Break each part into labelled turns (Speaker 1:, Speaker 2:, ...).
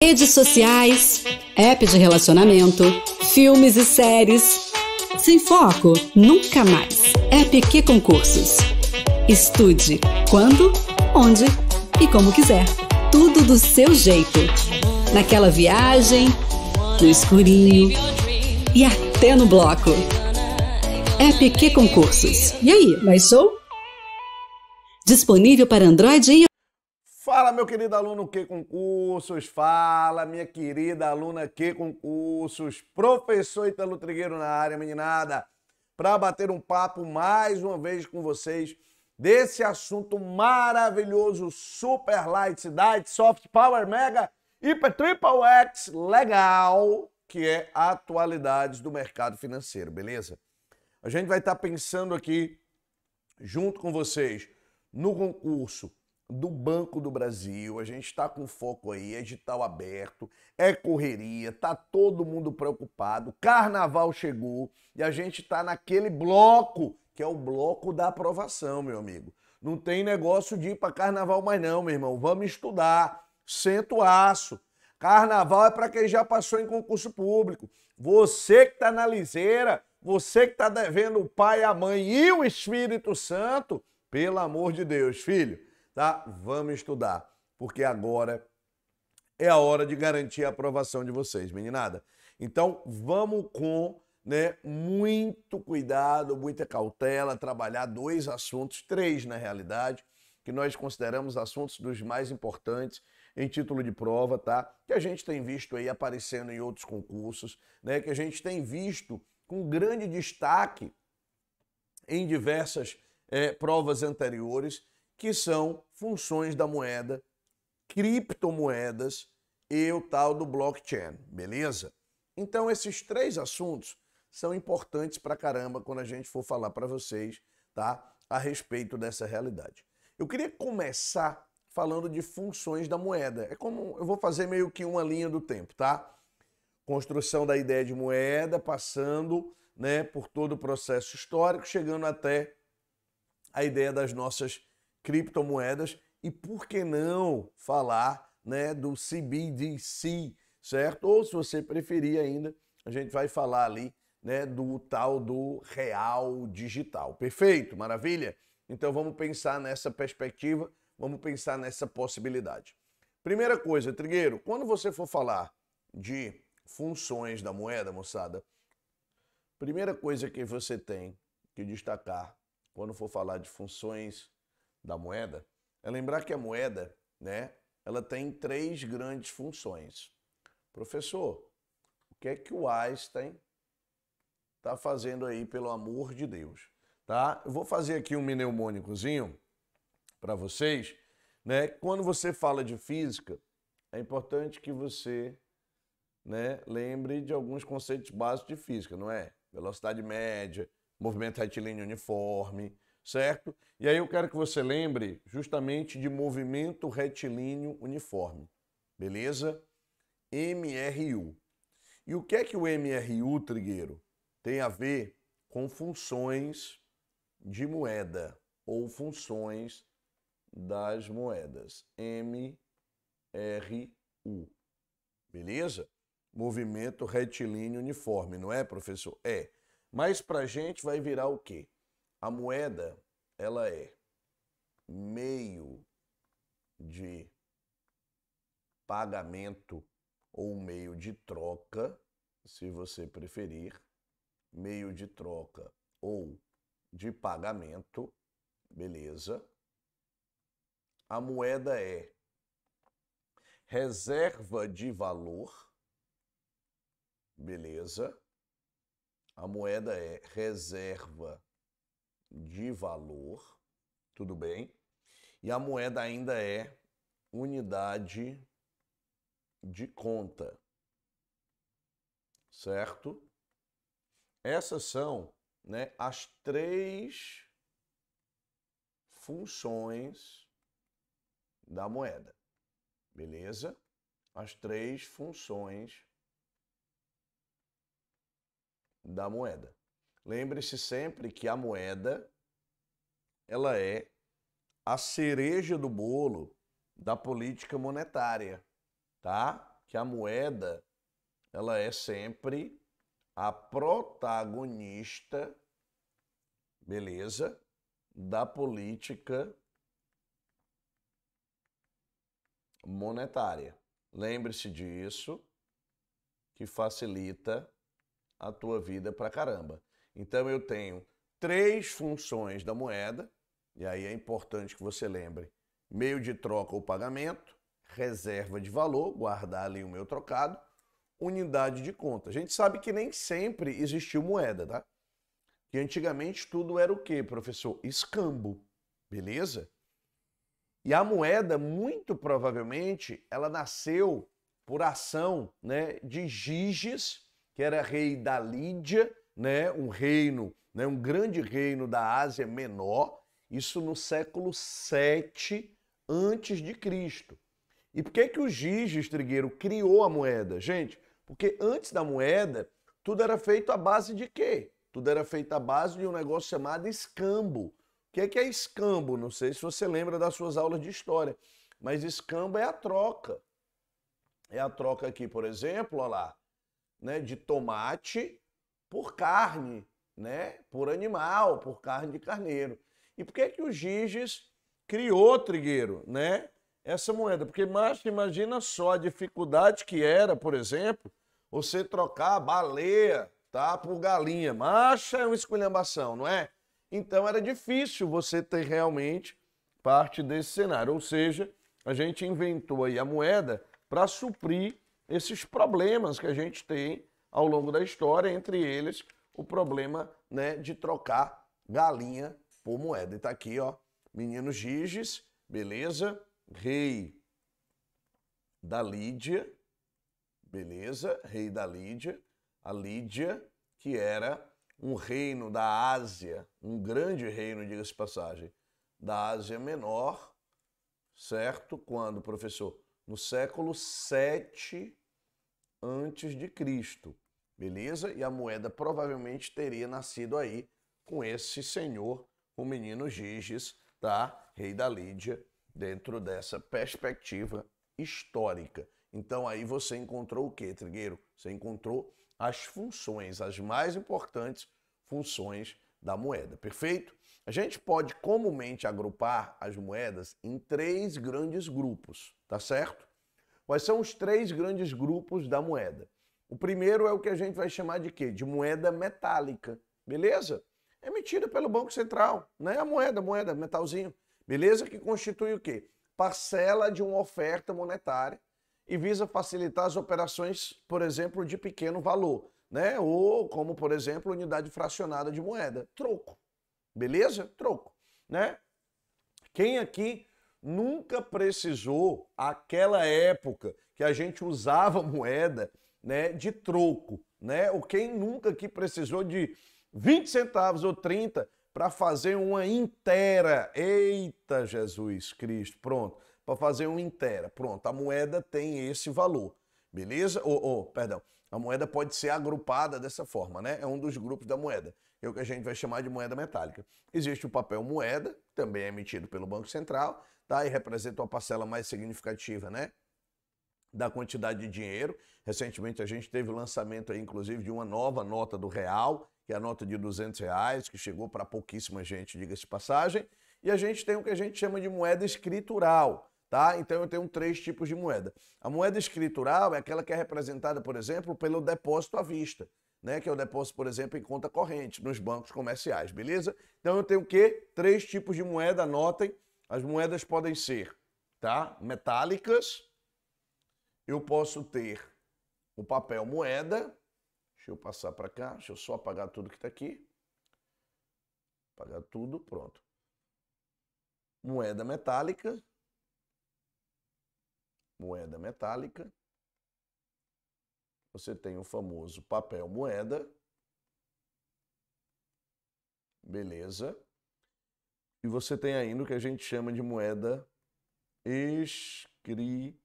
Speaker 1: Redes sociais, app de relacionamento, filmes e séries. Sem foco, nunca mais. App Concursos. Estude quando, onde e como quiser. Tudo do seu jeito. Naquela viagem, no escurinho e até no bloco. App Concursos. E aí, mais show? Disponível para Android e
Speaker 2: Fala, meu querido aluno Q Concursos, fala, minha querida aluna Q Concursos, professor Ítalo Trigueiro na área, meninada, para bater um papo mais uma vez com vocês desse assunto maravilhoso, super light, diet, soft, power, mega, hiper, triple X, legal, que é atualidades do mercado financeiro, beleza? A gente vai estar pensando aqui, junto com vocês, no concurso do Banco do Brasil. A gente está com foco aí, edital aberto, é correria, tá todo mundo preocupado, carnaval chegou e a gente está naquele bloco, que é o bloco da aprovação, meu amigo. Não tem negócio de ir para carnaval mais não, meu irmão, vamos estudar, senta o aço. Carnaval é para quem já passou em concurso público. Você que está na liseira, você que está devendo o pai, a mãe e o Espírito Santo, pelo amor de Deus, filho, tá? Vamos estudar, porque agora é a hora de garantir a aprovação de vocês, meninada. Então, vamos com, muito cuidado, muita cautela, trabalhar dois assuntos, três na realidade, que nós consideramos assuntos dos mais importantes em título de prova, tá? Que a gente tem visto aí aparecendo em outros concursos, né? Que a gente tem visto com grande destaque em diversas provas anteriores, que são funções da moeda, criptomoedas e o tal do blockchain, beleza? Então esses três assuntos são importantes pra caramba quando a gente for falar para vocês, tá? A respeito dessa realidade. Eu queria começar falando de funções da moeda. É como eu vou fazer meio que uma linha do tempo, tá? Construção da ideia de moeda, passando, por todo o processo histórico, chegando até a ideia das nossas criptomoedas e por que não falar, do CBDC, certo? Ou se você preferir ainda, a gente vai falar ali, do tal do real digital. Perfeito? Maravilha? Então vamos pensar nessa perspectiva, vamos pensar nessa possibilidade. Primeira coisa, Trigueiro, quando você for falar de funções da moeda, moçada, primeira coisa que você tem que destacar quando for falar de funções da moeda, é lembrar que a moeda, ela tem três grandes funções. Professor, o que é que o Einstein está fazendo aí, pelo amor de Deus? Tá? Eu vou fazer aqui um mnemônicozinho para vocês, Quando você fala de física, é importante que você, lembre de alguns conceitos básicos de física, não é? Velocidade média, movimento retilíneo uniforme, certo? E aí eu quero que você lembre justamente de movimento retilíneo uniforme, beleza? MRU. E o que é que o MRU, Trigueiro, tem a ver com funções de moeda ou funções das moedas? MRU, beleza? Movimento retilíneo uniforme, não é, professor? É. Mas pra gente vai virar o quê? A moeda, ela é meio de pagamento ou meio de troca, se você preferir, meio de troca ou de pagamento, beleza? A moeda é reserva de valor, beleza? A moeda é reserva de valor, tudo bem? E a moeda ainda é unidade de conta, certo? Essas são, as três funções da moeda, beleza? As três funções da moeda. Lembre-se sempre que a moeda, ela é a cereja do bolo da política monetária, tá? que a moeda ela é sempre a protagonista, beleza, da política monetária. Lembre-se disso, que facilita a tua vida pra caramba. Então eu tenho 3 funções da moeda, e aí é importante que você lembre: meio de troca ou pagamento, reserva de valor, guardar ali o meu trocado, unidade de conta. A gente sabe que nem sempre existiu moeda, tá? Que antigamente tudo era o quê, professor? Escambo, beleza? E a moeda, muito provavelmente, ela nasceu por ação, né, de Giges, que era rei da Lídia, né, um reino, né, um grande reino da Ásia Menor, isso no século 7 antes de Cristo. E por que o Giges Trigueiro criou a moeda? Gente, porque antes da moeda, tudo era feito à base de quê? Tudo era feito à base de um negócio chamado escambo. O que é escambo? Não sei se você lembra das suas aulas de história, mas escambo é a troca. É a troca aqui, por exemplo, olha lá, né, de tomate por carne, né, por animal, por carne de carneiro. E por que o Giges criou, Trigueiro, né, essa moeda? Porque, macho, imagina só a dificuldade que era, por exemplo, você trocar baleia, tá, por galinha. Macho, é uma esculhambação, não é? Então era difícil você ter realmente parte desse cenário. Ou seja, a gente inventou aí a moeda para suprir esses problemas que a gente tem ao longo da história, entre eles o problema, né, de trocar galinha por moeda. E tá aqui, ó, menino Giges, beleza? Rei da Lídia, beleza? Rei da Lídia, a Lídia, que era um reino da Ásia, um grande reino, diga-se de passagem, da Ásia Menor, certo? Quando, professor? No século 7 antes de Cristo, beleza? E a moeda provavelmente teria nascido aí com esse senhor, o menino Giges, tá? Rei da Lídia, dentro dessa perspectiva histórica. Então aí você encontrou o quê, Trigueiro? Você encontrou as funções, as mais importantes funções da moeda, perfeito? A gente pode comumente agrupar as moedas em 3 grandes grupos, tá certo? Quais são os 3 grandes grupos da moeda? O primeiro é o que a gente vai chamar de quê? De moeda metálica, beleza? Emitida pelo Banco Central, né? A moeda, metalzinho, beleza? Que constitui o quê? Parcela de uma oferta monetária e visa facilitar as operações, por exemplo, de pequeno valor, né? Ou como, por exemplo, unidade fracionada de moeda, troco. Beleza? Troco, né? Quem aqui nunca precisou, aquela época que a gente usava moeda, né, de troco, né? Ou quem nunca aqui precisou de 20 centavos ou 30 para fazer uma inteira? Eita, Jesus Cristo, pronto. Para fazer uma inteira, pronto. A moeda tem esse valor, beleza? Perdão, a moeda pode ser agrupada dessa forma, né? É um dos grupos da moeda, é o que a gente vai chamar de moeda metálica. Existe o papel moeda, também é emitido pelo Banco Central, tá? E representa uma parcela mais significativa, né, da quantidade de dinheiro. Recentemente a gente teve o lançamento aí, inclusive, de uma nova nota do real, que é a nota de R$200, que chegou para pouquíssima gente, diga-se de passagem. E a gente tem o que a gente chama de moeda escritural, tá? Então eu tenho 3 tipos de moeda. A moeda escritural é aquela que é representada, por exemplo, pelo depósito à vista, né? Que é o depósito, por exemplo, em conta corrente, nos bancos comerciais, beleza? Então eu tenho o quê? 3 tipos de moeda, anotem. As moedas podem ser, tá, metálicas. Eu posso ter o papel moeda. Deixa eu passar para cá, deixa eu só apagar tudo que está aqui. Apagar tudo, pronto. Moeda metálica. Moeda metálica. Você tem o famoso papel moeda. Beleza. E você tem ainda o que a gente chama de moeda escritural.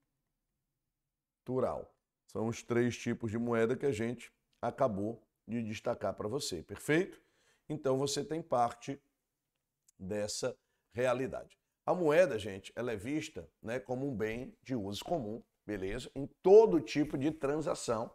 Speaker 2: São os 3 tipos de moeda que a gente acabou de destacar para você, perfeito? Então você tem parte dessa realidade. A moeda, gente, ela é vista, né, como um bem de uso comum, beleza? Em todo tipo de transação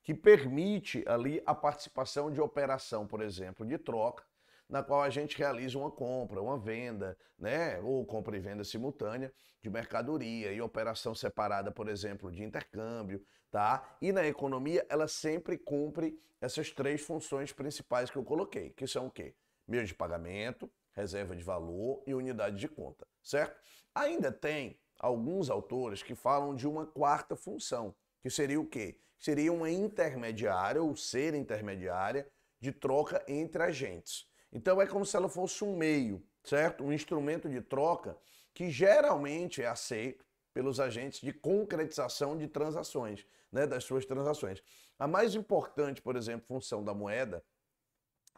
Speaker 2: que permite ali a participação de operação, por exemplo, de troca, na qual a gente realiza uma compra, uma venda, né? Ou compra e venda simultânea de mercadoria e operação separada, por exemplo, de intercâmbio, tá? E na economia ela sempre cumpre essas três funções principais que eu coloquei, que são o quê? Meio de pagamento, reserva de valor e unidade de conta, certo? Ainda tem alguns autores que falam de uma quarta função, que seria o quê? Seria uma intermediária ou ser intermediária de troca entre agentes. Então é como se ela fosse um meio, certo? Um instrumento de troca que geralmente é aceito pelos agentes de concretização de transações, né, das suas transações. A mais importante, por exemplo, função da moeda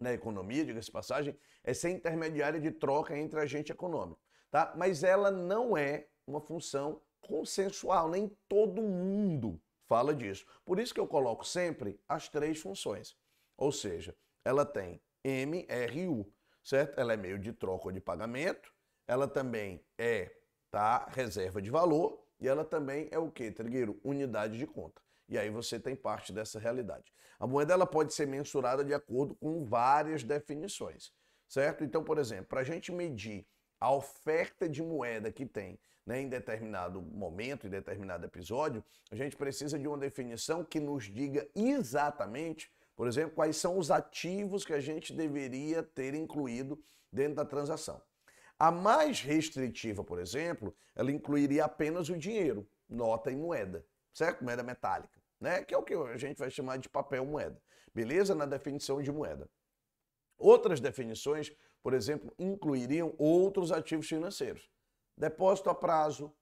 Speaker 2: na economia, diga-se de passagem, é ser intermediária de troca entre agente econômico, tá? Mas ela não é uma função consensual, nem todo mundo fala disso. Por isso que eu coloco sempre as três funções. Ou seja, ela tem MRU, certo? Ela é meio de troca ou de pagamento, ela também é, tá, reserva de valor e ela também é o quê, Trigueiro? Unidade de conta. E aí você tem parte dessa realidade. A moeda ela pode ser mensurada de acordo com várias definições, certo? Então, por exemplo, para a gente medir a oferta de moeda que tem, né, em determinado momento, em determinado episódio, a gente precisa de uma definição que nos diga exatamente, por exemplo, quais são os ativos que a gente deveria ter incluído dentro da transação. A mais restritiva, por exemplo, ela incluiria apenas o dinheiro, nota e moeda, certo? Moeda metálica, né? Que é o que a gente vai chamar de papel moeda, beleza? Na definição de moeda. Outras definições, por exemplo, incluiriam outros ativos financeiros. Depósito a prazo,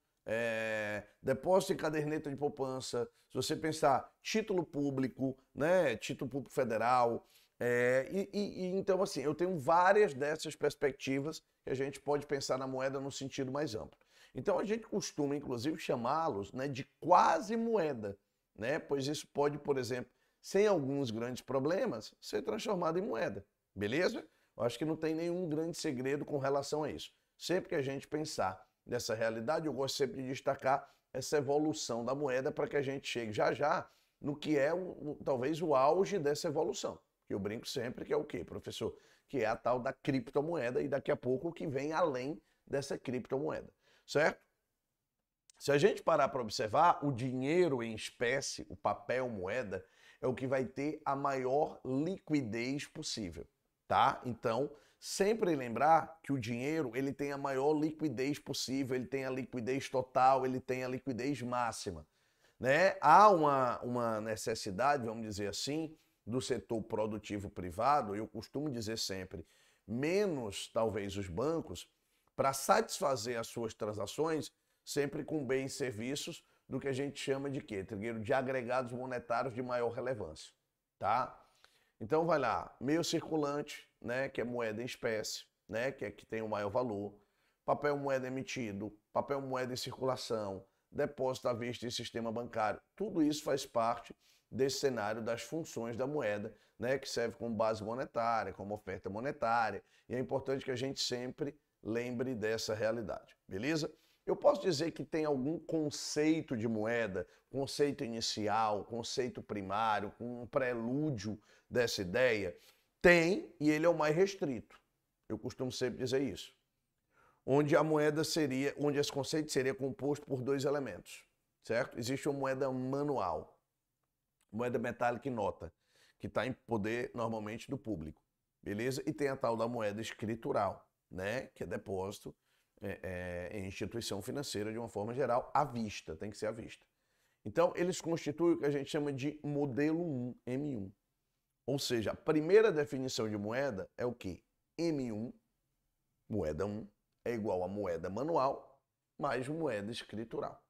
Speaker 2: depósito em caderneta de poupança, se você pensar título público, né? Título público federal. Então, assim, eu tenho várias dessas perspectivas que a gente pode pensar na moeda no sentido mais amplo. Então, a gente costuma, inclusive, chamá-los, né, de quase moeda, né? Pois isso pode, por exemplo, sem alguns grandes problemas, ser transformado em moeda. Beleza? Eu acho que não tem nenhum grande segredo com relação a isso. Sempre que a gente pensar nessa realidade, eu gosto sempre de destacar essa evolução da moeda para que a gente chegue já já no que é talvez o auge dessa evolução. Que eu brinco sempre que é o quê, professor? Que é a tal da criptomoeda e daqui a pouco o que vem além dessa criptomoeda, certo? Se a gente parar para observar, o dinheiro em espécie, o papel moeda, é o que vai ter a maior liquidez possível, tá? Então, sempre lembrar que o dinheiro ele tem a maior liquidez possível, ele tem a liquidez total, ele tem a liquidez máxima, né? Há uma necessidade, vamos dizer assim, do setor produtivo privado, eu costumo dizer sempre, menos talvez os bancos, para satisfazer as suas transações, sempre com bens e serviços do que a gente chama de quê? Trigueiro, de agregados monetários de maior relevância, tá? Então vai lá, meio circulante, né, que é moeda em espécie, né, que é que tem o maior valor, papel moeda emitido, papel moeda em circulação, depósito à vista em sistema bancário, tudo isso faz parte desse cenário das funções da moeda, né, que serve como base monetária, como oferta monetária, e é importante que a gente sempre lembre dessa realidade, beleza? Eu posso dizer que tem algum conceito de moeda, conceito inicial, conceito primário, um prelúdio dessa ideia? Tem, e ele é o mais restrito. Eu costumo sempre dizer isso. Onde a moeda seria, onde esse conceito seria composto por dois elementos, certo? Existe uma moeda manual, moeda metálica e nota, que está em poder normalmente do público, beleza? E tem a tal da moeda escritural, né? Que é depósito em instituição financeira de uma forma geral, à vista, tem que ser à vista. Então, eles constituem o que a gente chama de modelo 1, M1. Ou seja, a primeira definição de moeda é o quê? M1, moeda 1, é igual a moeda manual mais moeda escritural.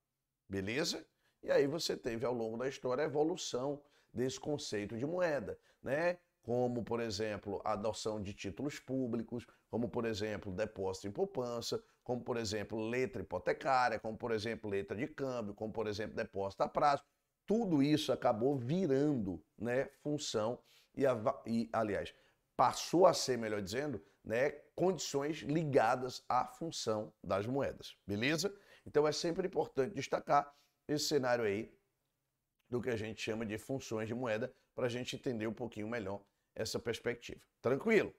Speaker 2: Beleza? E aí você teve ao longo da história a evolução desse conceito de moeda, né? Como, por exemplo, a adoção de títulos públicos, como, por exemplo, depósito em poupança, como, por exemplo, letra hipotecária, como, por exemplo, letra de câmbio, como, por exemplo, depósito a prazo. Tudo isso acabou virando, né, função e, aliás, passou a ser, melhor dizendo, né, condições ligadas à função das moedas, beleza? Então é sempre importante destacar esse cenário aí do que a gente chama de funções de moeda, para a gente entender um pouquinho melhor essa perspectiva. Tranquilo?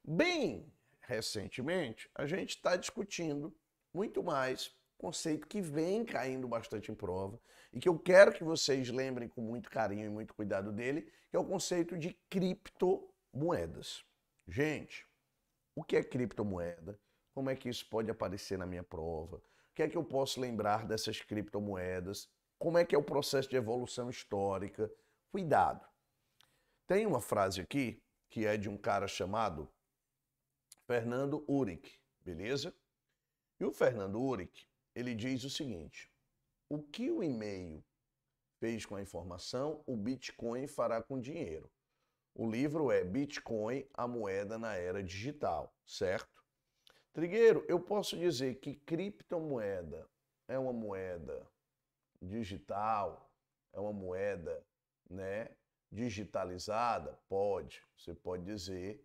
Speaker 2: Bem recentemente, a gente está discutindo muito mais conceito que vem caindo bastante em prova e que eu quero que vocês lembrem com muito carinho e muito cuidado dele, que é o conceito de criptomoedas. Gente, o que é criptomoeda? Como é que isso pode aparecer na minha prova? O que é que eu posso lembrar dessas criptomoedas? Como é que é o processo de evolução histórica? Cuidado. Tem uma frase aqui que é de um cara chamado Fernando Uhrig, beleza? E o Fernando Uhrig, ele diz o seguinte: o que o e-mail fez com a informação, o Bitcoin fará com dinheiro. O livro é Bitcoin, a moeda na era digital, certo? Trigueiro, eu posso dizer que criptomoeda é uma moeda digital, é uma moeda, né, digitalizada? Pode. Você pode dizer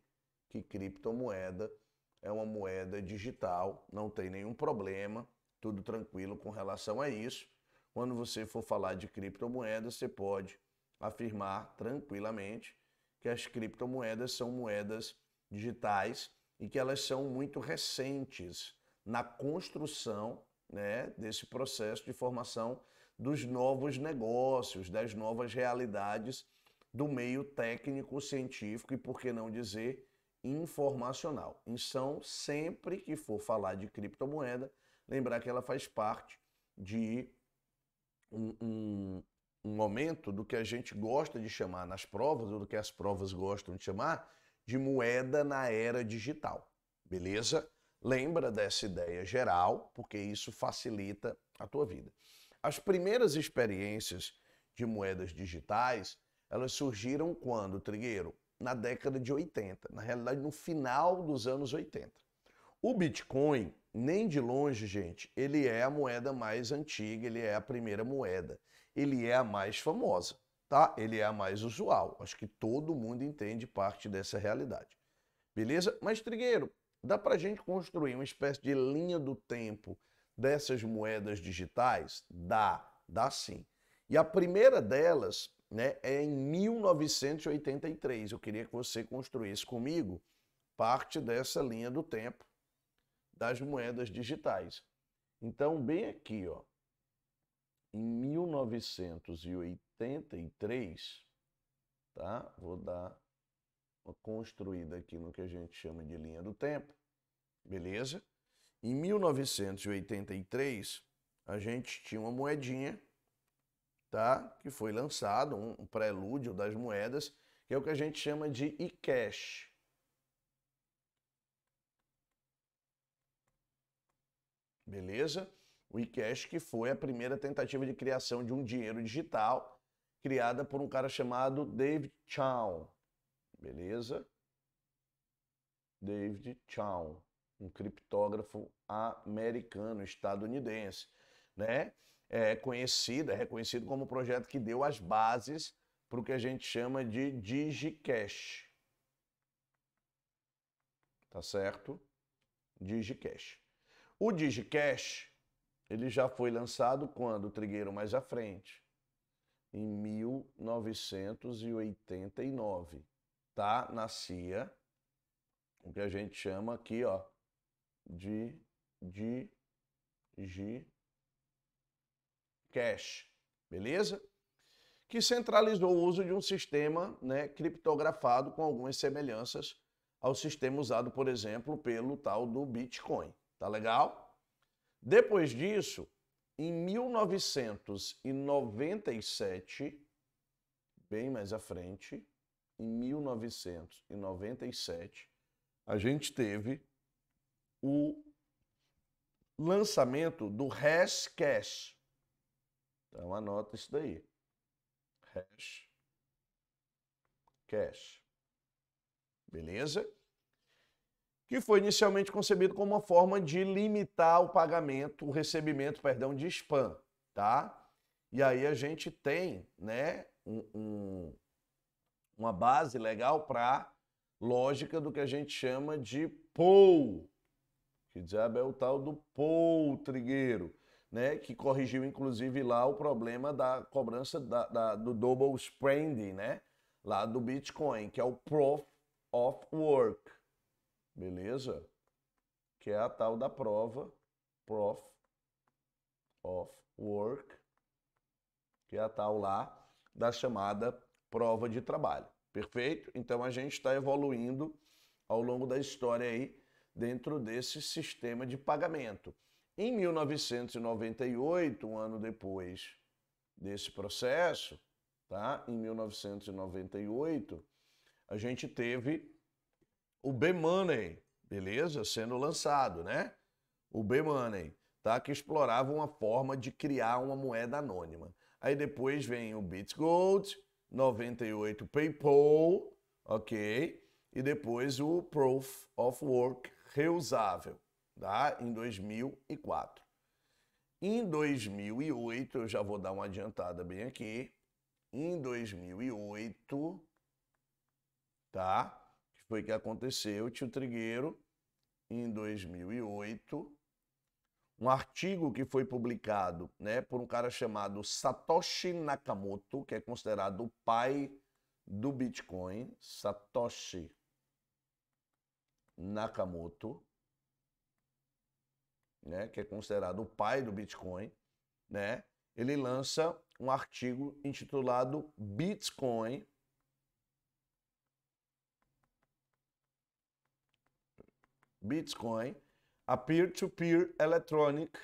Speaker 2: que criptomoeda é uma moeda digital, não tem nenhum problema, tudo tranquilo com relação a isso. Quando você for falar de criptomoedas, você pode afirmar tranquilamente que as criptomoedas são moedas digitais e que elas são muito recentes na construção, né, desse processo de formação dos novos negócios, das novas realidades do meio técnico, científico e, por que não dizer, informacional. Então, sempre que for falar de criptomoeda, lembrar que ela faz parte de um momento do que a gente gosta de chamar nas provas, ou do que as provas gostam de chamar, de moeda na era digital. Beleza? Lembra dessa ideia geral, porque isso facilita a tua vida. As primeiras experiências de moedas digitais, elas surgiram quando, Trigueiro? Na década de 80, na realidade no final dos anos 80. O Bitcoin, nem de longe, gente, ele é a moeda mais antiga, ele é a primeira moeda, ele é a mais famosa, tá? Ele é a mais usual, acho que todo mundo entende parte dessa realidade. Beleza? Mas, Trigueiro, dá pra gente construir uma espécie de linha do tempo dessas moedas digitais? Dá sim. E a primeira delas, né, é em 1983. Eu queria que você construísse comigo parte dessa linha do tempo das moedas digitais. Então, bem aqui, ó, em 1983, tá? Vou dar uma construída aqui no que a gente chama de linha do tempo, beleza? Em 1983, a gente tinha uma moedinha, tá? Que foi lançado, um prelúdio das moedas, que é o que a gente chama de eCash. Beleza? O eCash, que foi a primeira tentativa de criação de um dinheiro digital, criada por um cara chamado David Chaum. Beleza? David Chaum, um criptógrafo americano, estadunidense, né? É reconhecido como o projeto que deu as bases para o que a gente chama de DigiCash. Tá certo? DigiCash. O DigiCash, ele já foi lançado quando, Trigueiro, mais à frente? Em 1989, tá? Nascia o que a gente chama aqui, ó, de DigiCash, beleza? Que centralizou o uso de um sistema, né, criptografado com algumas semelhanças ao sistema usado, por exemplo, pelo tal do Bitcoin. Tá legal? Depois disso, em 1997, bem mais à frente, em 1997, a gente teve o lançamento do Hashcash. Então anota isso daí. Hashcash. Beleza? Que foi inicialmente concebido como uma forma de limitar o pagamento, o recebimento, perdão, de spam, tá? E aí a gente tem, né, uma base legal para lógica do que a gente chama de POW. Que diabo é o tal do POW, Trigueiro? né, que corrigiu inclusive lá o problema da cobrança do double spending, né, lá do Bitcoin, que é o Proof of Work, beleza? Que é a tal da prova Proof of Work, que é a tal lá da chamada prova de trabalho, perfeito? Então a gente está evoluindo ao longo da história aí dentro desse sistema de pagamento. Em 1998, um ano depois desse processo, tá? Em 1998, a gente teve o B-Money, beleza? Sendo lançado, né? O B-Money, tá? Que explorava uma forma de criar uma moeda anônima. Aí depois vem o BitGold, 98 PayPal, ok? E depois o Proof of Work reusável, tá? Em 2004. Em 2008, eu já vou dar uma adiantada bem aqui, em 2008, tá? Que foi que aconteceu, tio Trigueiro, em 2008, um artigo que foi publicado, né, por um cara chamado Satoshi Nakamoto, que é considerado o pai do Bitcoin, Satoshi Nakamoto, né, que é considerado o pai do Bitcoin, né? Ele lança um artigo intitulado Bitcoin, a peer-to-peer electronic,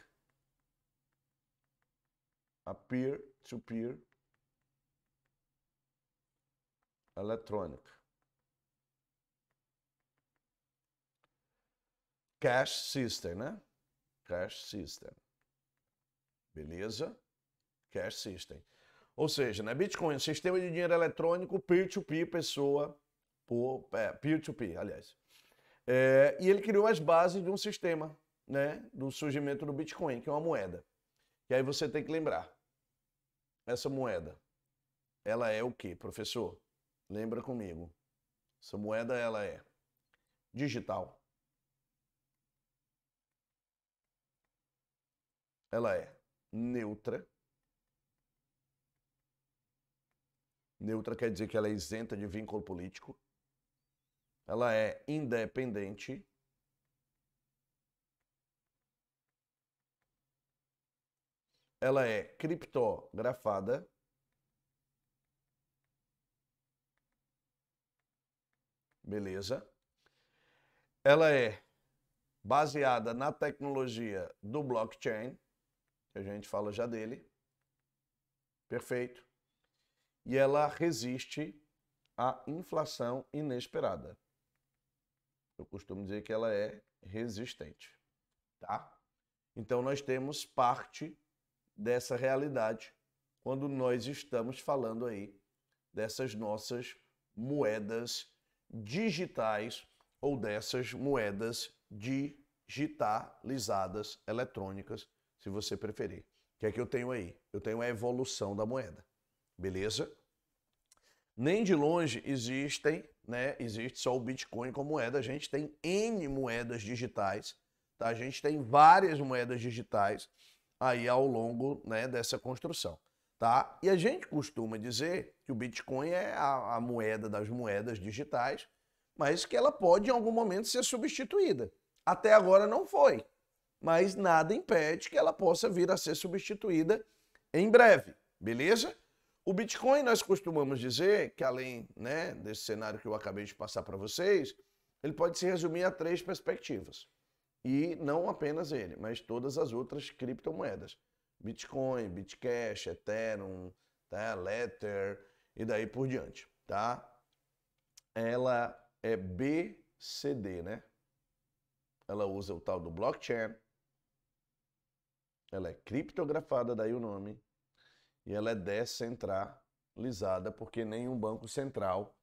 Speaker 2: cash system, né? Cash system. Beleza? Cash system. Ou seja, né, Bitcoin, sistema de dinheiro eletrônico peer-to-peer, pessoa por peer-to-peer, aliás. E ele criou as bases de um sistema, né, do surgimento do Bitcoin, que é uma moeda. E aí você tem que lembrar, essa moeda, ela é o quê, professor? Lembra comigo. Essa moeda, ela é digital. Ela é neutra. Neutra quer dizer que ela é isenta de vínculo político. Ela é independente. Ela é criptografada. Beleza. Ela é baseada na tecnologia do blockchain, que a gente fala já dele. Perfeito. E ela resiste à inflação inesperada. Eu costumo dizer que ela é resistente, tá? Então nós temos parte dessa realidade quando nós estamos falando aí dessas nossas moedas digitais ou dessas moedas digitalizadas eletrônicas, se você preferir. O que é que eu tenho aí? Eu tenho a evolução da moeda, beleza? Nem de longe existe só o Bitcoin como moeda, a gente tem N moedas digitais, tá? A gente tem várias moedas digitais aí ao longo, né, dessa construção, tá? E a gente costuma dizer que o Bitcoin é a moeda das moedas digitais, mas que ela pode em algum momento ser substituída. Até agora não foi, mas nada impede que ela possa vir a ser substituída em breve, beleza? O Bitcoin, nós costumamos dizer que, além, né, desse cenário que eu acabei de passar para vocês, ele pode se resumir a 3 perspectivas. E não apenas ele, mas todas as outras criptomoedas. Bitcoin, Bitcash, Ethereum, tá? Ledger e daí por diante, tá? Ela é BCD, né? Ela usa o tal do blockchain. Ela é criptografada, daí o nome. E ela é descentralizada, porque nenhum banco central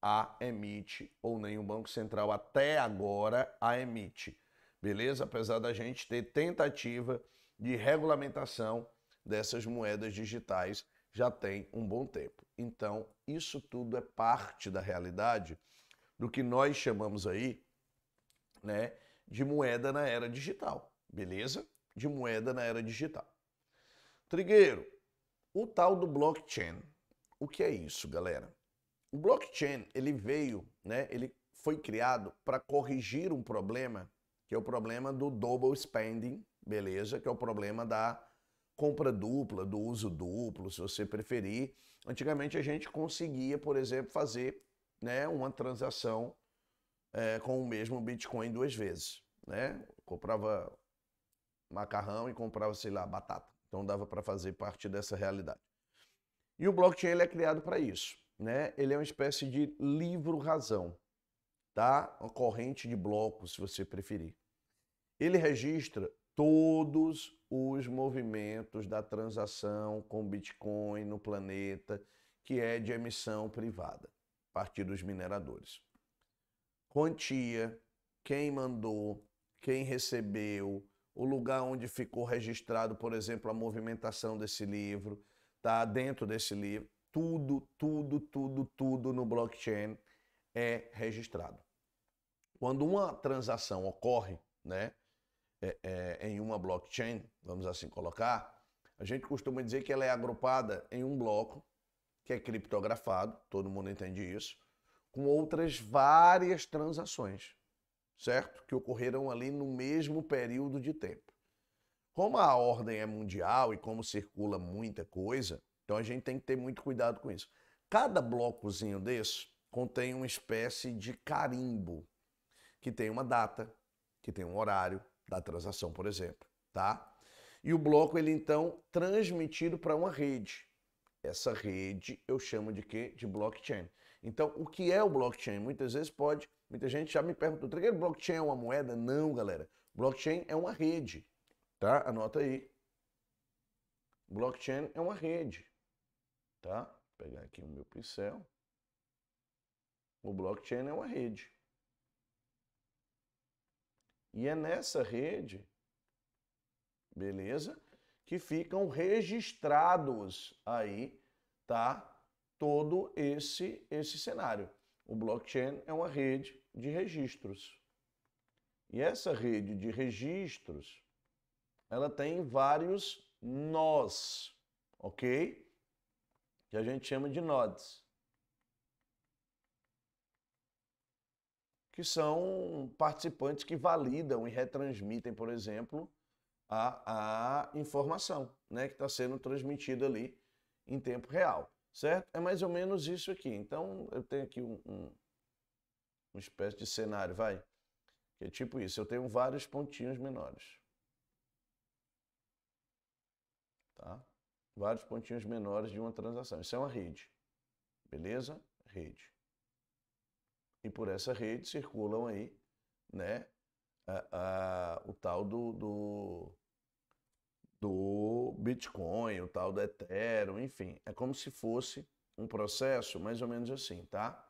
Speaker 2: a emite, ou nenhum banco central até agora a emite. Beleza? Apesar da gente ter tentativa de regulamentação dessas moedas digitais já tem um bom tempo. Então, isso tudo é parte da realidade do que nós chamamos aí, né, de moeda na era digital. Beleza? de moeda na era digital. Trigueiro, o tal do blockchain. O que é isso, galera? O blockchain, ele veio, né? Ele foi criado para corrigir um problema, que é o problema do double spending, beleza? Que é o problema da compra dupla, do uso duplo, se você preferir. Antigamente a gente conseguia, por exemplo, fazer, né, uma transação com o mesmo Bitcoin 2 vezes, né? Comprava macarrão e comprava, sei lá, batata. Então dava para fazer parte dessa realidade. E o blockchain ele é criado para isso, né? Ele é uma espécie de livro-razão, tá? Uma corrente de blocos, se você preferir. Ele registra todos os movimentos da transação com Bitcoin no planeta, que é de emissão privada, a partir dos mineradores. Quantia, quem mandou, quem recebeu, o lugar onde ficou registrado, por exemplo, a movimentação desse livro, tá dentro desse livro, tudo no blockchain é registrado. Quando uma transação ocorre, né, em uma blockchain, vamos assim colocar, a gente costuma dizer que ela é agrupada em um bloco, que é criptografado, todo mundo entende isso, com outras várias transações, certo? Que ocorreram ali no mesmo período de tempo. Como a ordem é mundial e como circula muita coisa, então a gente tem que ter muito cuidado com isso. Cada blocozinho desse contém uma espécie de carimbo, que tem uma data, que tem um horário da transação, por exemplo, tá? E o bloco, ele então transmitido para uma rede. Essa rede eu chamo de quê? De blockchain. Então, o que é o blockchain? Muitas gente já me perguntou, Trigueiro, blockchain é uma moeda? Não, galera. Blockchain é uma rede, tá? Anota aí. Blockchain é uma rede, tá? Vou pegar aqui o meu pincel. O blockchain é uma rede. E é nessa rede, beleza, que ficam registrados aí, tá? Todo esse cenário. O blockchain é uma rede de registros. E essa rede de registros, ela tem vários nós, ok? Que a gente chama de nodes. Que são participantes que validam e retransmitem, por exemplo, a informação, né, que está sendo transmitida ali em tempo real, certo? É mais ou menos isso aqui. Então, eu tenho aqui uma espécie de cenário, vai, que é tipo isso. Eu tenho vários pontinhos menores, tá? Vários pontinhos menores de uma transação. Isso é uma rede, beleza? Rede. E por essa rede circulam aí, né, o tal do Bitcoin, o tal do Ethereum, enfim. É como se fosse um processo mais ou menos assim, tá?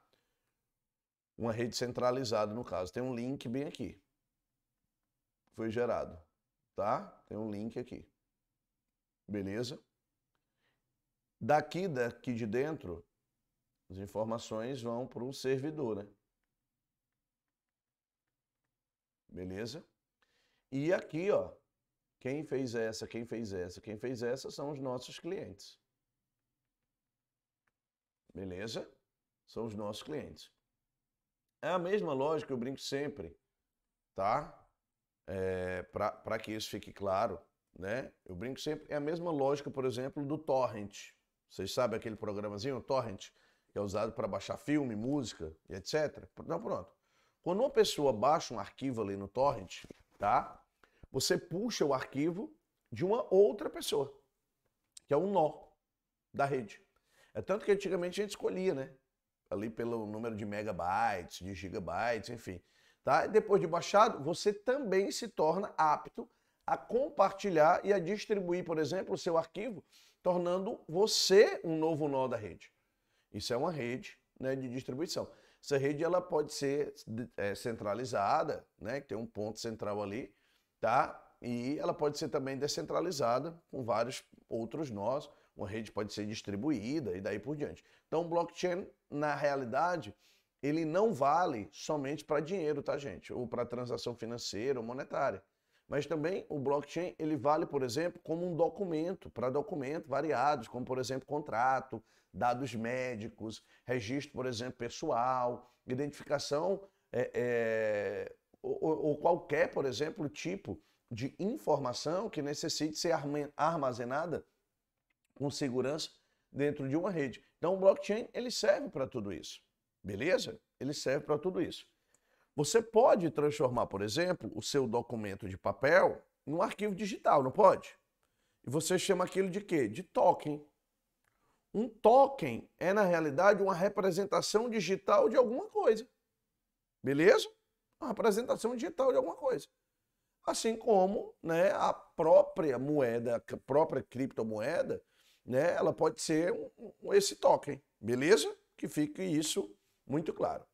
Speaker 2: Uma rede centralizada, no caso. Tem um link bem aqui. Foi gerado, tá? Tem um link aqui. Beleza? Daqui de dentro, as informações vão para o servidor, né? Beleza? E aqui, ó, quem fez essa são os nossos clientes. Beleza? São os nossos clientes. É a mesma lógica, eu brinco sempre, tá? Para que isso fique claro, né? Eu brinco sempre, é a mesma lógica, por exemplo, do torrent. Vocês sabem aquele programazinho, o torrent, que é usado para baixar filme, música e etc. Então, pronto. Quando uma pessoa baixa um arquivo ali no torrent, tá? Você puxa o arquivo de uma outra pessoa, que é um nó da rede. É tanto que antigamente a gente escolhia, né? Ali pelo número de megabytes, de gigabytes, enfim. Tá? E depois de baixado, você também se torna apto a compartilhar e a distribuir, por exemplo, o seu arquivo, tornando você um novo nó da rede. Isso é uma rede, né, de distribuição. Essa rede ela pode ser centralizada, né, que tem um ponto central ali, tá? E ela pode ser também descentralizada com vários outros nós. Uma rede pode ser distribuída e daí por diante. Então, o blockchain, na realidade, ele não vale somente para dinheiro, tá, gente? Ou para transação financeira ou monetária. mas também o blockchain ele vale, por exemplo, como um documento, para documentos variados, como, por exemplo, contrato, dados médicos, registro, por exemplo, pessoal, identificação ou qualquer, por exemplo, tipo de informação que necessite ser armazenada com segurança dentro de uma rede. Então, o blockchain ele serve para tudo isso, beleza? Ele serve para tudo isso. Você pode transformar, por exemplo, o seu documento de papel num arquivo digital, não pode? E você chama aquilo de quê? De token. Um token é, na realidade, uma representação digital de alguma coisa. Beleza? Uma representação digital de alguma coisa. Assim como, né, a própria moeda, a própria criptomoeda, né, ela pode ser esse token. Beleza? Que fique isso muito claro.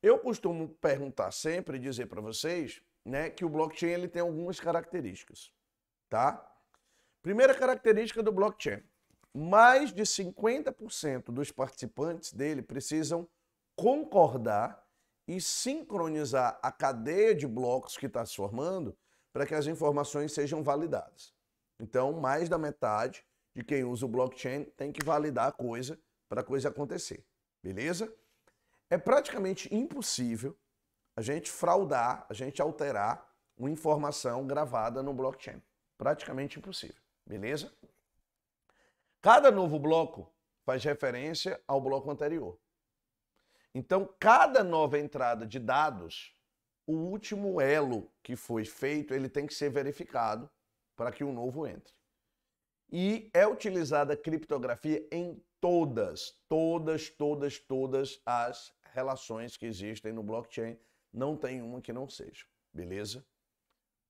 Speaker 2: Eu costumo perguntar sempre, dizer para vocês, né, que o blockchain ele tem algumas características, tá? Primeira característica do blockchain, mais de 50% dos participantes dele precisam concordar e sincronizar a cadeia de blocos que está se formando para que as informações sejam validadas. Então, mais da metade de quem usa o blockchain tem que validar a coisa para a coisa acontecer, beleza? É praticamente impossível a gente fraudar, a gente alterar uma informação gravada no blockchain. Praticamente impossível, beleza? Cada novo bloco faz referência ao bloco anterior. Então, cada nova entrada de dados, o último elo que foi feito, ele tem que ser verificado para que um novo entre. E é utilizada a criptografia em todas as relações que existem no blockchain. Não tem uma que não seja, beleza?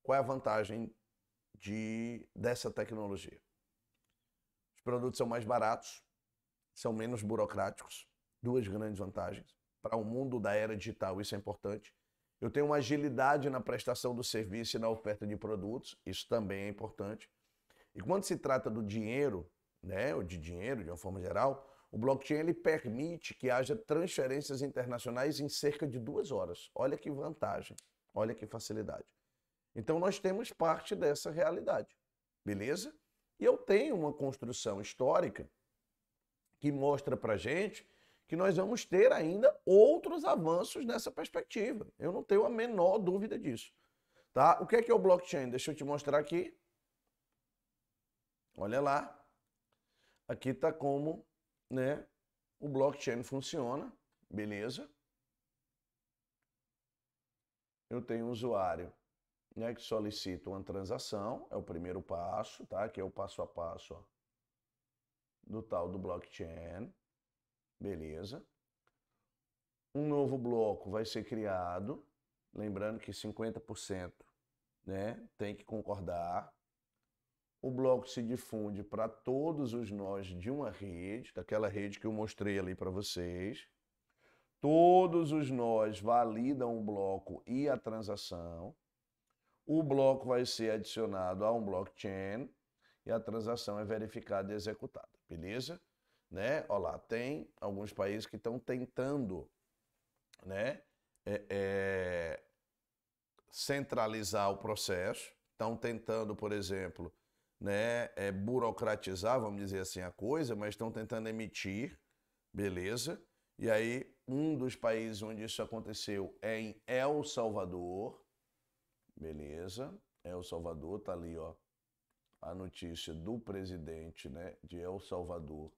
Speaker 2: Qual é a vantagem dessa tecnologia? Os produtos são mais baratos, são menos burocráticos. Duas grandes vantagens. Para o mundo da era digital, isso é importante. Eu tenho uma agilidade na prestação do serviço e na oferta de produtos, isso também é importante. E quando se trata do dinheiro, né, ou de dinheiro de uma forma geral, o blockchain ele permite que haja transferências internacionais em cerca de 2 horas. Olha que vantagem, olha que facilidade. Então nós temos parte dessa realidade, beleza? E eu tenho uma construção histórica que mostra pra gente que nós vamos ter ainda outros avanços nessa perspectiva. Eu não tenho a menor dúvida disso. Tá? O que é o blockchain? Deixa eu te mostrar aqui. Olha lá. Aqui está como, né, o blockchain funciona. Beleza? Eu tenho um usuário, né, que solicita uma transação. É o primeiro passo, tá? Que é o passo a passo, ó, do tal do blockchain. Beleza. Um novo bloco vai ser criado. Lembrando que 50%, né, tem que concordar. O bloco se difunde para todos os nós de uma rede, daquela rede que eu mostrei ali para vocês. Todos os nós validam o bloco e a transação. O bloco vai ser adicionado a um blockchain e a transação é verificada e executada, beleza? Né? Olha lá, tem alguns países que estão tentando, né, centralizar o processo, estão tentando, por exemplo, né, burocratizar, vamos dizer assim, a coisa, mas estão tentando emitir, beleza? E aí, um dos países onde isso aconteceu é em El Salvador, beleza? El Salvador, tá ali, ó, a notícia do presidente, né, de El Salvador,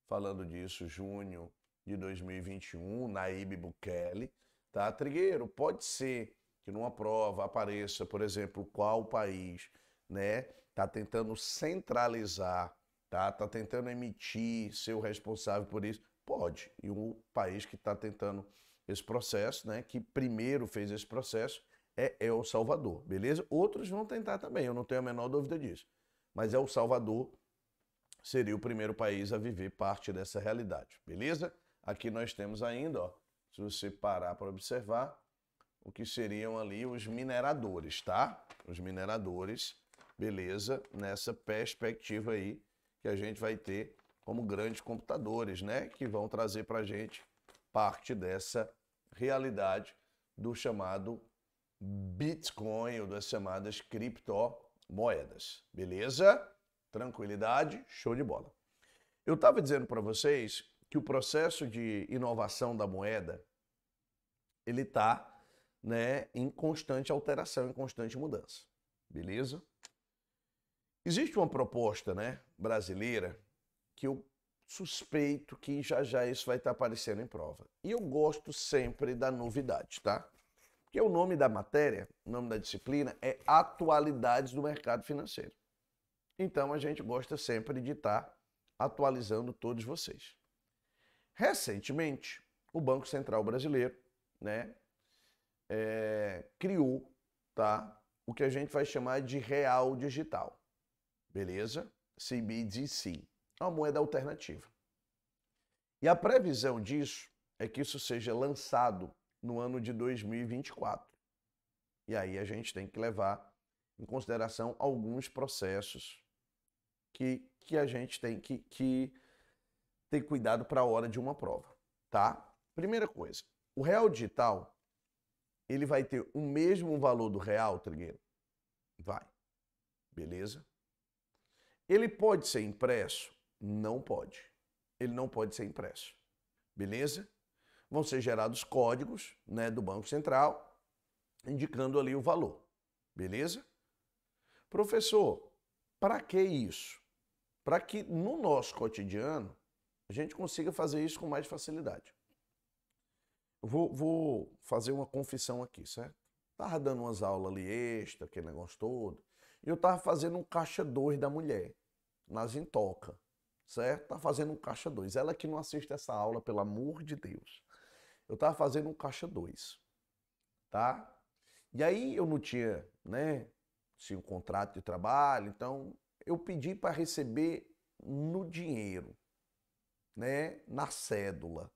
Speaker 2: falando disso, junho de 2021, Nayib Bukele, tá? Trigueiro, pode ser que numa prova apareça, por exemplo, qual país, né, tá tentando centralizar, tá tentando emitir, ser o responsável por isso. Pode. E um país que está tentando esse processo, né, que primeiro fez esse processo, é El Salvador, beleza? Outros vão tentar também, eu não tenho a menor dúvida disso. Mas El Salvador seria o primeiro país a viver parte dessa realidade, beleza? Aqui nós temos ainda, ó, se você parar para observar, o que seriam ali os mineradores, tá? Os mineradores, beleza? Nessa perspectiva aí que a gente vai ter como grandes computadores, né? Que vão trazer para a gente parte dessa realidade do chamado Bitcoin ou das chamadas criptomoedas. Beleza? Tranquilidade? Show de bola. Eu estava dizendo para vocês que o processo de inovação da moeda ele está, né, em constante alteração, em constante mudança. Beleza? Existe uma proposta, né, brasileira que eu suspeito que já já isso vai estar aparecendo em prova. E eu gosto sempre da novidade, tá? Porque o nome da matéria, o nome da disciplina é Atualidades do Mercado Financeiro. Então a gente gosta sempre de estar atualizando todos vocês. Recentemente, o Banco Central Brasileiro, né, criou, tá, o que a gente vai chamar de real digital. Beleza? CBDC. É uma moeda alternativa. E a previsão disso é que isso seja lançado no ano de 2024. E aí a gente tem que levar em consideração alguns processos que a gente tem que ter cuidado para a hora de uma prova, tá? Primeira coisa, o real digital, ele vai ter o mesmo valor do real, Trigueiro? Vai. Beleza? Ele pode ser impresso? Não pode. Ele não pode ser impresso. Beleza? Vão ser gerados códigos, né, do Banco Central, indicando ali o valor. Beleza? Professor, para que isso? Para que no nosso cotidiano a gente consiga fazer isso com mais facilidade. Eu vou fazer uma confissão aqui, certo? Tava dando umas aulas ali extra, aquele negócio todo, e eu tava fazendo um caixa 2 da mulher, nas Intoca, certo? Tava fazendo um caixa 2. Ela que não assiste essa aula, pelo amor de Deus. Eu tava fazendo um caixa 2, tá? E aí eu não tinha, né, tinha um contrato de trabalho, então eu pedi para receber no dinheiro, né, na cédula,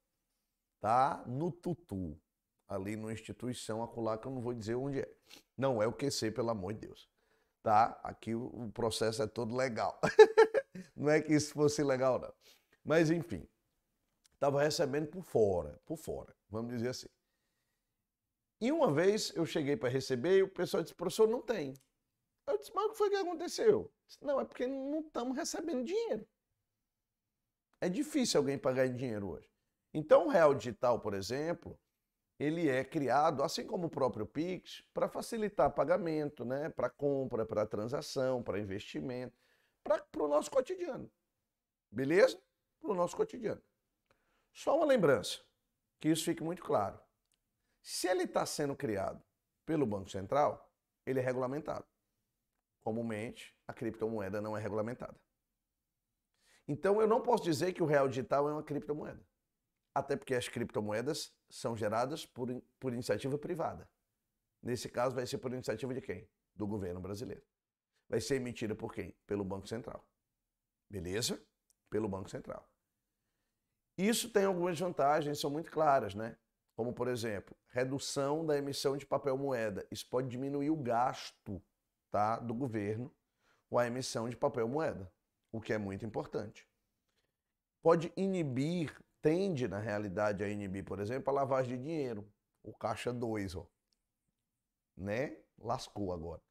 Speaker 2: tá? No tutu, ali numa instituição acolá que eu não vou dizer onde é. Não é o QC, pelo amor de Deus, tá? Aqui o processo é todo legal. Não é que isso fosse legal, não. Mas, enfim, estava recebendo por fora, vamos dizer assim. E uma vez eu cheguei para receber e o pessoal disse, professor, não tem. Eu disse, mas o que foi que aconteceu? Eu disse, não, é porque não estamos recebendo dinheiro. É difícil alguém pagar em dinheiro hoje. Então, o real digital, por exemplo, ele é criado, assim como o próprio Pix, para facilitar pagamento, né? Para compra, para transação, para investimento, para o nosso cotidiano. Beleza? Para o nosso cotidiano. Só uma lembrança, que isso fique muito claro. Se ele está sendo criado pelo Banco Central, ele é regulamentado. Comumente, a criptomoeda não é regulamentada. Então, eu não posso dizer que o real digital é uma criptomoeda. Até porque as criptomoedas são geradas por iniciativa privada. Nesse caso, vai ser por iniciativa de quem? Do governo brasileiro. Vai ser emitida por quem? Pelo Banco Central. Beleza? Pelo Banco Central. Isso tem algumas vantagens, são muito claras, né? Como, por exemplo, redução da emissão de papel moeda. Isso pode diminuir o gasto, tá, do governo com a emissão de papel moeda, o que é muito importante. Pode inibir, tende na realidade a inibir, por exemplo, a lavagem de dinheiro. O caixa 2, ó. Né? Lascou agora.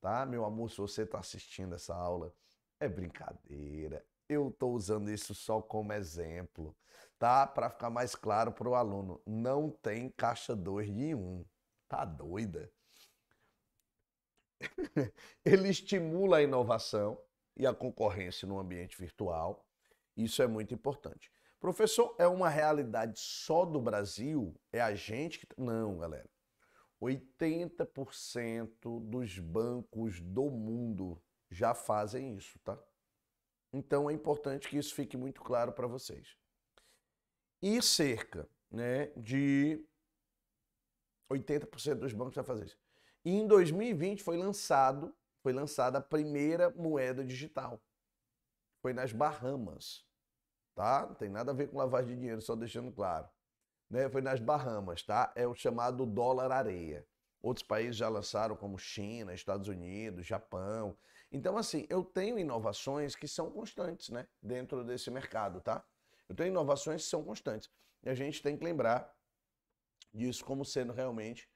Speaker 2: Tá? Meu amor, se você está assistindo essa aula, é brincadeira. Eu estou usando isso só como exemplo, tá? Para ficar mais claro para o aluno. Não tem caixa 2 de 1. Tá doida? Ele estimula a inovação e a concorrência no ambiente virtual. Isso é muito importante. Professor, é uma realidade só do Brasil? É a gente que... Não, galera. 80% dos bancos do mundo já fazem isso, tá? Então é importante que isso fique muito claro para vocês. E cerca, né, de 80% dos bancos já fazem isso. E em 2020 foi lançada a primeira moeda digital. Foi nas Bahamas, tá? Não tem nada a ver com lavagem de dinheiro, só deixando claro. Né? Foi nas Bahamas, tá? É o chamado dólar areia. Outros países já lançaram, como China, Estados Unidos, Japão. Então, assim, eu tenho inovações que são constantes, né? Dentro desse mercado, tá? Eu tenho inovações que são constantes. E a gente tem que lembrar disso como sendo realmente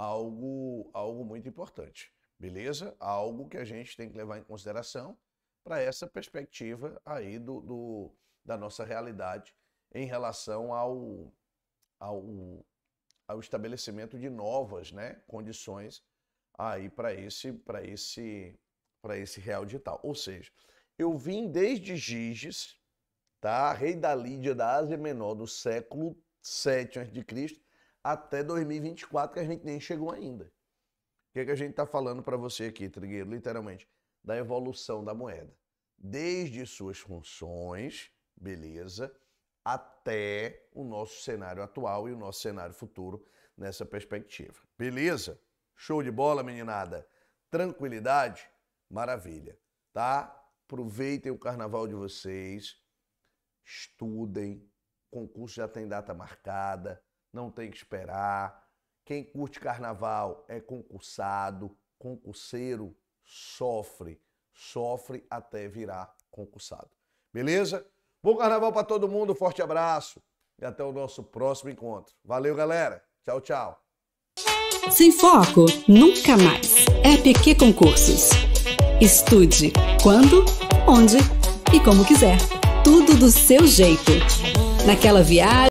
Speaker 2: algo muito importante, beleza? Algo que a gente tem que levar em consideração para essa perspectiva aí da nossa realidade em relação ao estabelecimento de novas, né, condições aí para esse real digital. Ou seja, eu vim desde Giges, tá? Rei da Lídia da Ásia Menor do século 7 a.C. até 2024, que a gente nem chegou ainda. O que é que a gente está falando para você aqui, Trigueiro? Literalmente, da evolução da moeda. Desde suas funções, beleza, até o nosso cenário atual e o nosso cenário futuro nessa perspectiva. Beleza? Show de bola, meninada? Tranquilidade? Maravilha, tá? Aproveitem o carnaval de vocês, estudem, o concurso já tem data marcada, não tem que esperar. Quem curte carnaval é concursado, concurseiro sofre até virar concursado. Beleza? Bom carnaval para todo mundo, forte abraço e até o nosso próximo encontro. Valeu, galera. Tchau, tchau.
Speaker 1: Sem Foco, nunca mais. EPQ Concursos. Estude quando, onde e como quiser. Tudo do seu jeito. Naquela viagem